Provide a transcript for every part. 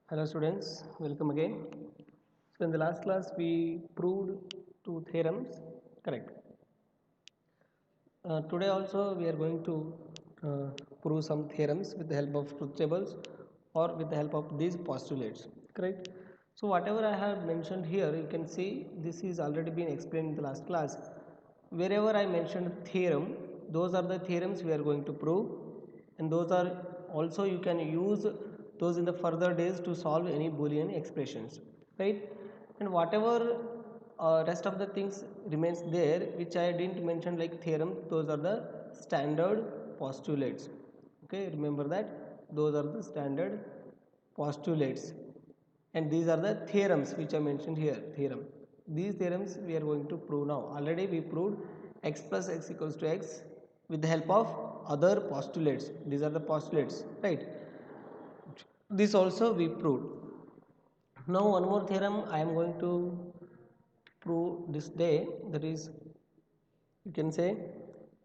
Hello students, welcome again. So in the last class we proved two theorems, correct. Today also we are going to uh, prove some theorems with the help of truth tables or with the help of these postulates, correct. So whatever I have mentioned here, you can see this is already been explained in the last class. Wherever I mentioned theorem, those are the theorems we are going to prove, and those are also you can use those in the further days to solve any Boolean expressions, right. And whatever rest of the things remains there which I didn't mention like theorem, those are the standard postulates. Okay, remember that those are the standard postulates, and these are the theorems which I mentioned here. These theorems we are going to prove now. Already we proved x plus x equals to x with the help of other postulates. These are the postulates, right. This also we proved. Now one more theorem I am going to prove this day, that is, you can say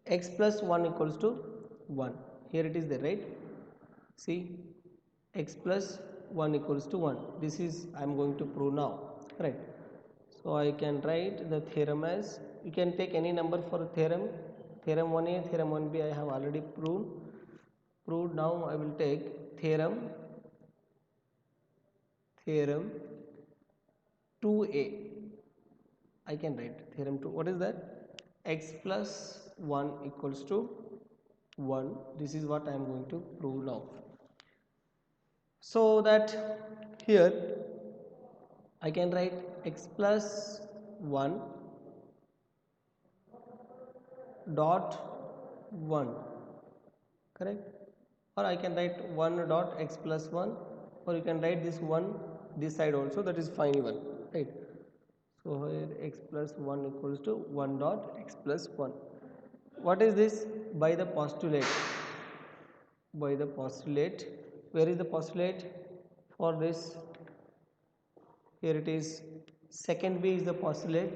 x plus 1 equals to 1. Here it is there, right. See, x plus 1 equals to 1. This is I am going to prove now, right. So I can write the theorem as, you can take any number for theorem. Theorem 1a, theorem 1b I have already proved. Now I will take theorem 2a. I can write theorem 2. What is that? X plus 1 equals to 1. This is what I am going to prove now. So that here I can write x plus 1 dot 1, correct. Or I can write 1 dot x plus 1, or you can write this 1 this side also, that is fine even, right. So here x plus 1 equals to 1 dot x plus 1. What is this? By the postulate. Where is the postulate for this? Here it is. Second B is the postulate.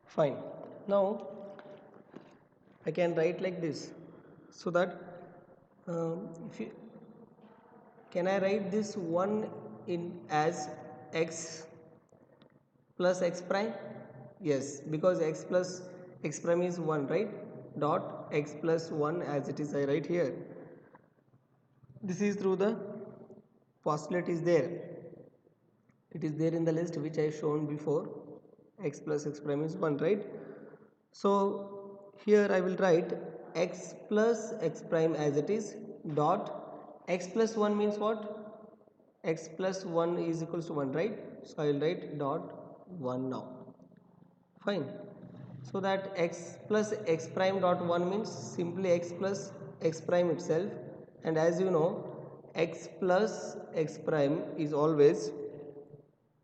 Fine. Now I can write like this, so that if you can I write this 1 in as x plus x prime? Yes, because x plus x prime is 1, right. Dot x plus 1 as it is I write here. This is through the postulate is there. It is there in the list which I shown before. X plus x prime is 1, right. So here I will write x plus x prime as it is, dot x plus 1 means what? X plus 1 is equals to 1, right. So I will write dot 1 now. Fine. So that x plus x prime dot 1 means simply x plus x prime itself, and as you know x plus x prime is always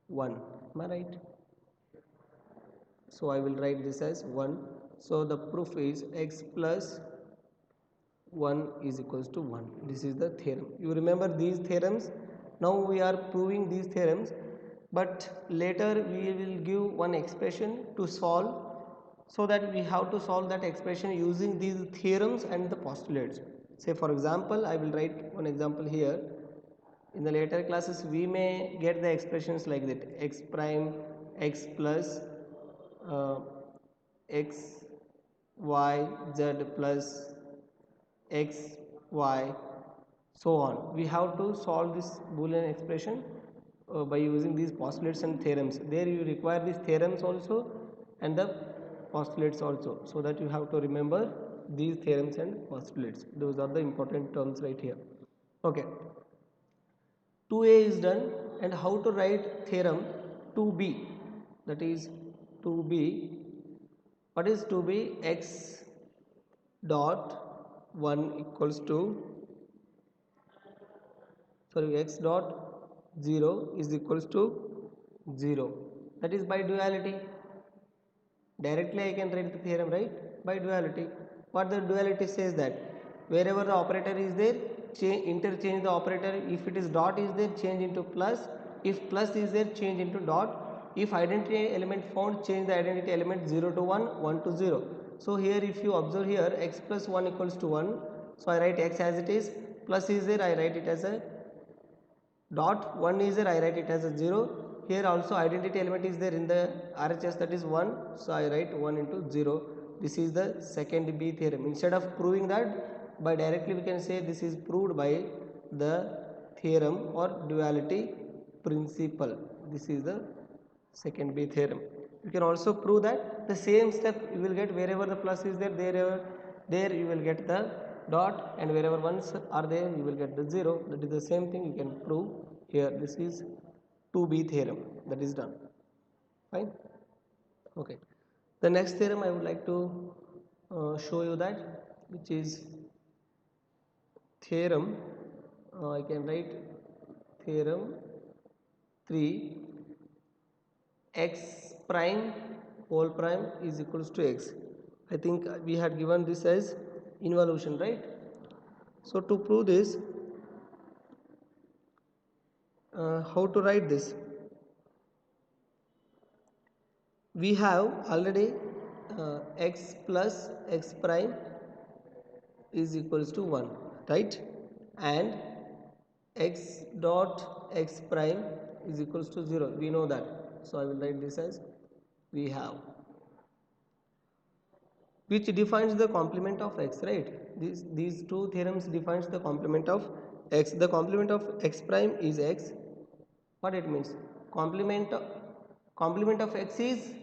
1. Am I right? So I will write this as 1. So the proof is x plus 1 is equals to 1. This is the theorem. You remember these theorems. Now we are proving these theorems, but later we will give one expression to solve, so that we have to solve that expression using these theorems and the postulates. Say for example, I will write one example here. In the later classes we may get the expressions like that: x prime x plus uh, x y z plus x y, so on. We have to solve this Boolean expression by using these postulates and theorems. There you require these theorems also and the postulates also, so that you have to remember these theorems and postulates. Those are the important terms right here. Okay, 2a is done, and how to write theorem 2b? That is 2b. What is 2b? X dot 1 equals to, sorry, x dot 0 is equals to 0. That is by duality. Directly I can write the theorem, right, by duality. What the duality says, that wherever the operator is there, interchange the operator. If it is dot is there, change into plus. If plus is there, change into dot. If identity element found, change the identity element 0 to 1, 1 to 0. So here if you observe here, x plus 1 equals to 1, So I write x as it is, plus is there, I write it as a dot, 1 is there, I write it as a 0. Here also identity element is there in the RHS, that is 1, so I write 1 into 0. This is the second B theorem. Instead of proving that by directly, we can say this is proved by the theorem or duality principle. This is the second B theorem. You can also prove that the same step you will get wherever the plus is there you will get the dot, and wherever ones are there you will get the 0. That is the same thing you can prove here. This is 2B theorem, that is done. Fine. Okay. The next theorem I would like to show you that, which is theorem, I can write theorem 3, x prime whole prime is equals to x. I think we had given this as involution, right? So to prove this, how to write this? We have already x plus x prime is equals to 1, right? And x dot x prime is equals to 0. We know that. So I will write this as we have, which defines the complement of x, right? These two theorems defines the complement of x. The complement of x prime is x. What it means? Complement of x is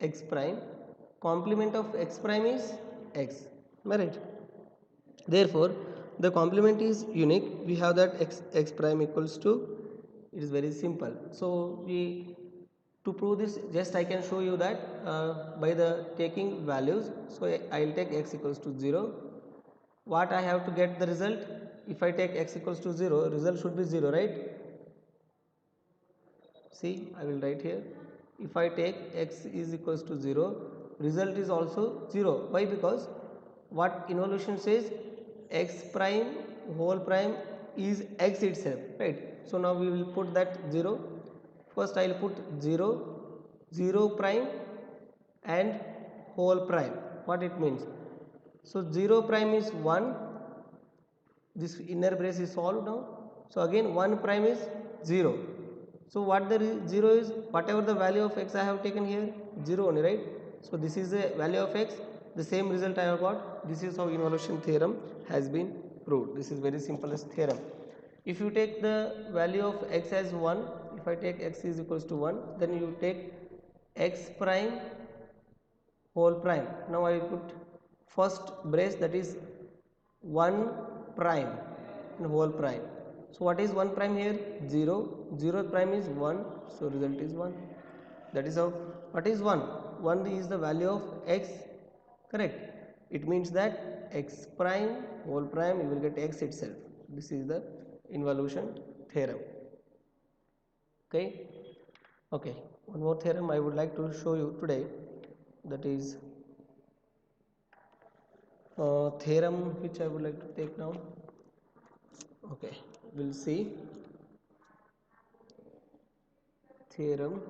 x prime. Complement of x prime is x. Am I right? Therefore, the complement is unique. We have that x prime equals to, it is very simple. So to prove this, just I can show you that by the taking values. So I will take x equals to 0. What I have to get the result? If I take x equals to 0, result should be 0, right? See, I will write here. If I take x is equals to 0, result is also 0. Why? Because what involution says, x prime whole prime is x itself, right? So now we will put that 0. First I will put 0, 0 prime and whole prime. What it means? So 0 prime is 1. This inner brace is solved now. So again 1 prime is 0. So what the 0 is, whatever the value of x I have taken here, 0 only, right? So this is the value of x, the same result I have got. This is how involution theorem has been proved. This is very simplest theorem. If you take the value of x as 1, if I take x is equals to 1, then you take x prime whole prime. Now I put first brace, that is 1 prime and whole prime. So what is 1 prime here? 0. 0 prime is 1. So result is 1. That is how. What is 1? 1 is the value of x. Correct. It means that x prime whole prime, you will get x itself. This is the involution theorem. Okay. Okay. One more theorem I would like to show you today. That is theorem which I would like to take now. Okay, we'll see theorem,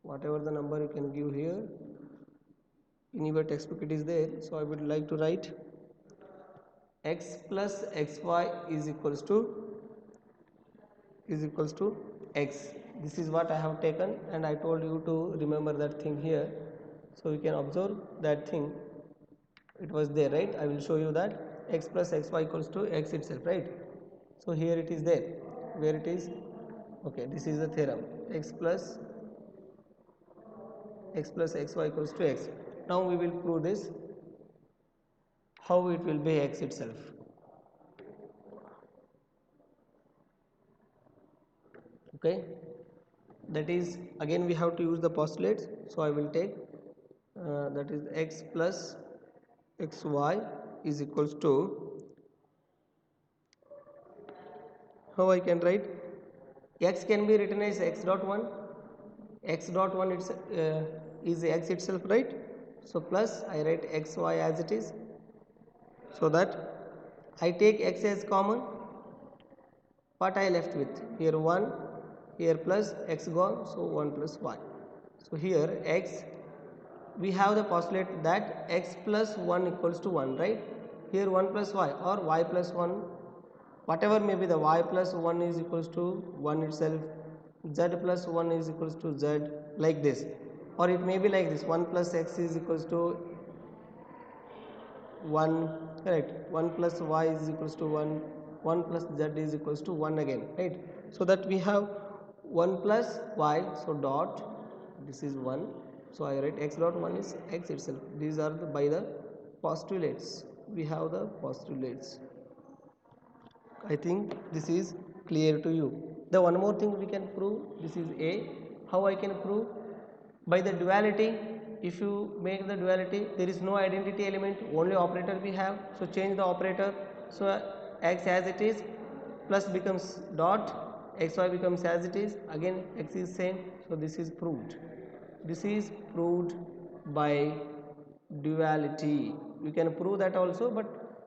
whatever the number you can give here in your textbook, it is there. So I would like to write x plus xy is equals to x. This is what I have taken, and I told you to remember that thing here. So you can observe that thing, it was there, right? I will show you that x plus xy equals to x itself, right? So here it is there, where it is. Okay, this is the theorem, x plus xy equals to x. Now we will prove this, how it will be x itself. Okay, that is, again we have to use the postulates. So I will take that is x plus xy is equals to, how I can write, x can be written as x dot 1. X dot 1 is x itself, right? So plus I write xy as it is, so that I take x as common. What I left with here, 1, here plus x gone, so 1 plus y. So here x, we have the postulate that x plus 1 equals to 1, right? here 1 plus y or y plus 1, whatever may be the y plus 1 is equals to 1 itself, z plus 1 is equals to z, like this, or it may be like this, 1 plus x is equals to 1, correct, 1 plus y is equals to 1, 1 plus z is equals to 1 again, right. So that we have 1 plus y, so dot, this is 1, so I write x dot 1 is x itself. These are the by the postulates, we have the postulates. I think this is clear to you. The one more thing we can prove, this is A. How I can prove? By the duality. If you make the duality, there is no identity element, only operator we have. So change the operator. So x as it is, plus becomes dot, xy becomes as it is. Again x is same. So this is proved. This is proved by duality. You can prove that also, but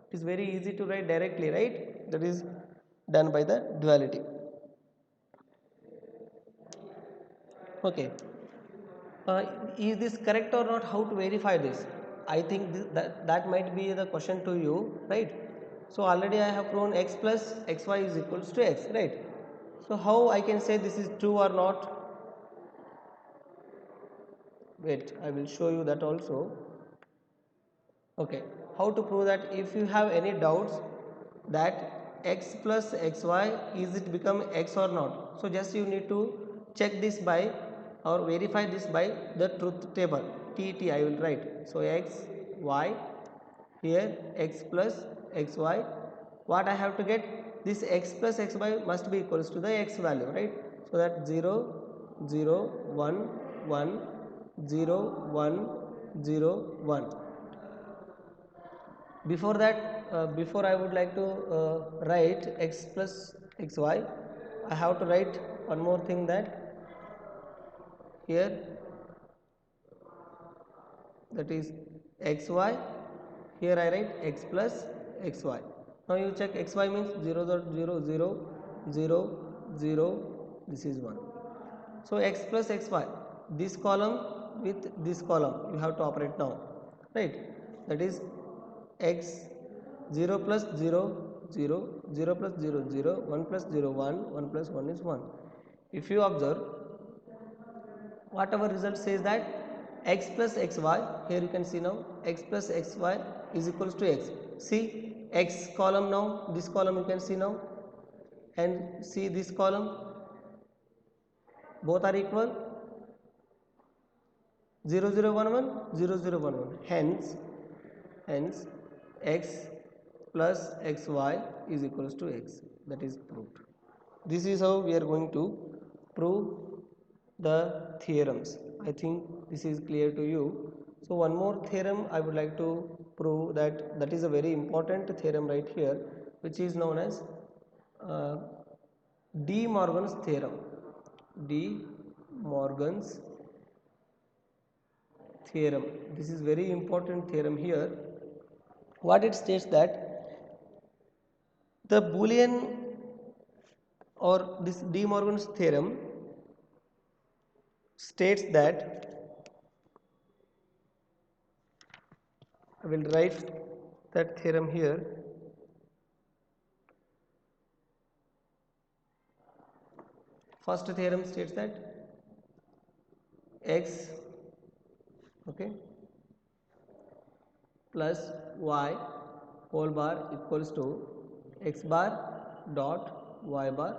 it is very easy to write directly, right? That is done by the duality. Okay. Is this correct or not? How to verify this? I think that might be the question to you, right? So already I have proven x plus xy is equals to x, right? So how I can say this is true or not? Wait, I will show you that also. Okay, how to prove that? If you have any doubts that x plus xy is it become x or not, so just you need to check this by or verify this by the truth table, TT I will write. So x y, here x plus xy, what I have to get, this x plus xy must be equals to the x value, right? So that 0 0 1 1 0 1 0 1. Before that, before I would like to write x plus xy, I have to write one more thing, that here, that is xy, here I write x plus xy. Now you check xy means 0 0 0 0 0, this is 1. So x plus xy, this column with this column you have to operate now, right? That is x 0 plus 0 0 0 plus 0 0 1 plus 0 1 1 plus 1 is 1. If you observe, whatever result says that x plus xy, here you can see now x plus xy is equals to x. See x column, now this column you can see now, and see this column, both are equal, 0 0 1 1 0 0 1 1, hence x plus xy is equals to x, that is proved. This is how we are going to prove the theorems. I think this is clear to you. So one more theorem I would like to prove, that is a very important theorem right here, which is known as De Morgan's theorem. De Morgan's theorem. This is very important theorem here. What it states that the Boolean, or this De Morgan's theorem states that, I will write that theorem here. First theorem states that x, okay, plus y whole bar equals to x bar dot y bar.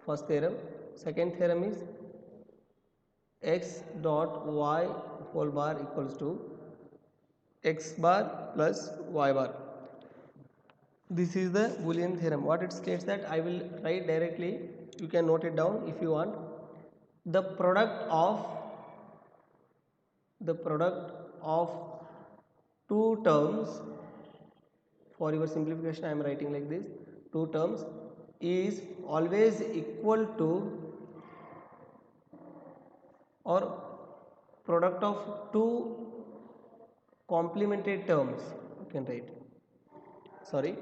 First theorem. Second theorem is x dot y whole bar equals to x bar plus y bar. This is the Boolean theorem. What it states that, I will write directly, you can note it down if you want. The product of two terms, for your simplification I am writing like this, two terms is always equal to, or product of two complementary terms, you can write. Sorry,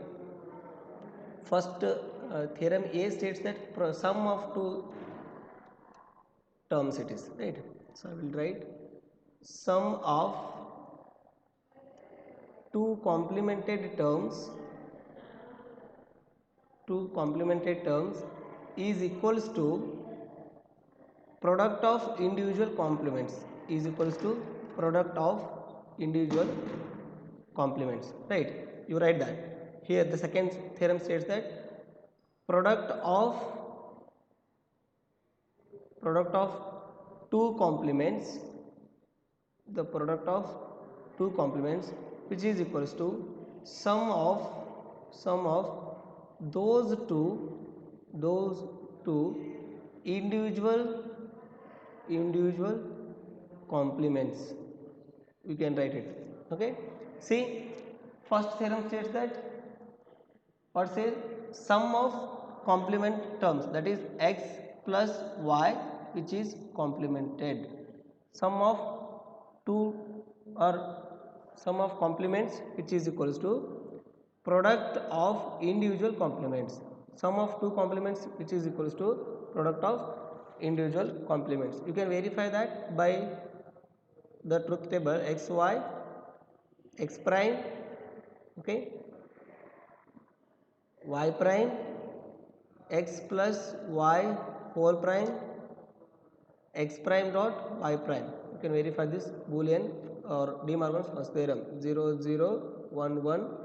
first theorem A states that sum of two terms it is, right? So I will write sum of two complemented terms is equals to product of individual complements is equals to product of individual complements, right? You write that here. The second theorem states that product of two complements, the product of two complements, which is equals to sum of those two individual complements. We can write it. Okay, see, first theorem states that what says sum of complement terms, that is x plus y, which is complemented. Sum of two or sum of complements, which is equals to product of individual complements. Sum of two complements, which is equals to product of individual complements. You can verify that by the truth table x y x prime, okay, y prime, x plus y whole prime, x prime dot y prime. You can verify this Boolean or De Morgan's first theorem 0 0 1 1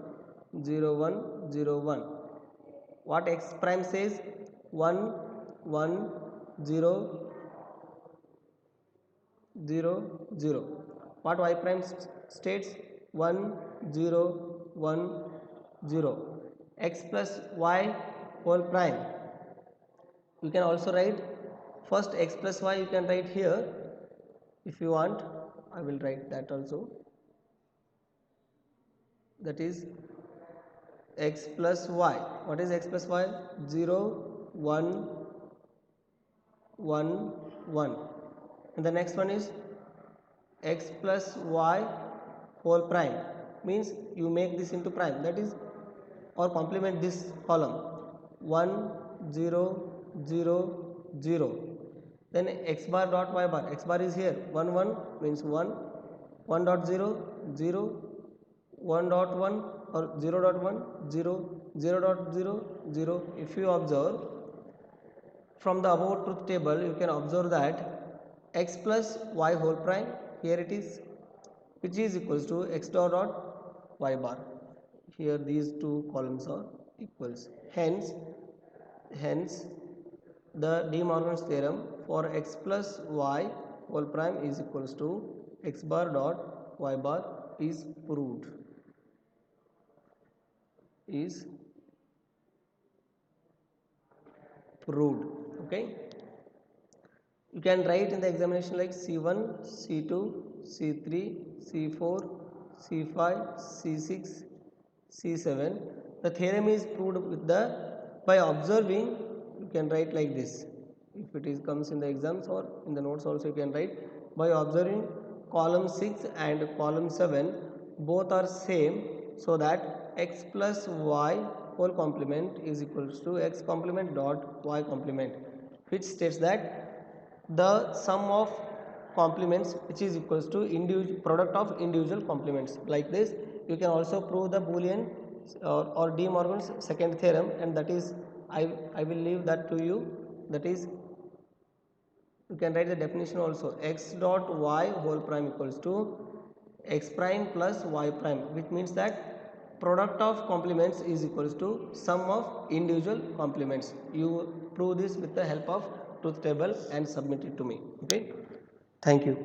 0 1 0 1. What x prime says 1 1 0 0 0. What y prime states 1 0 1 0. X plus y whole prime. You can also write first x plus y, you can write here if you want. I will write that also. That is x plus y. What is x plus y? 0 1 1 1. And the next one is x plus y whole prime, means you make this into prime, that is, or complement this column 1 0 0 0. Then x bar dot y bar, x bar is here 1 1 means 1 1 dot 0 0 1 dot 1 or 0 dot 1 0 0 dot 0 0. If you observe from the above truth table, you can observe that x plus y whole prime, here it is, which is equals to x dot dot y bar. Here these two columns are equals. Hence the De Morgan's theorem for x plus y whole prime is equals to x bar dot y bar is proved. Okay, you can write in the examination like C1 C2 C3 C4 C5 C6 C7. The theorem is proved with the by observing. You can write like this. If it is comes in the exams or in the notes also, you can write by observing column 6 and column 7 both are same, so that x plus y whole complement is equals to x complement dot y complement, which states that the sum of complements, which is equals to product of individual complements. Like this, you can also prove the Boolean or De Morgan's second theorem, and that is I will leave that to you. That is, you can write the definition also. X dot y whole prime equals to x prime plus y prime, which means that product of complements is equals to sum of individual complements. You prove this with the help of truth table and submit it to me. Okay, thank you.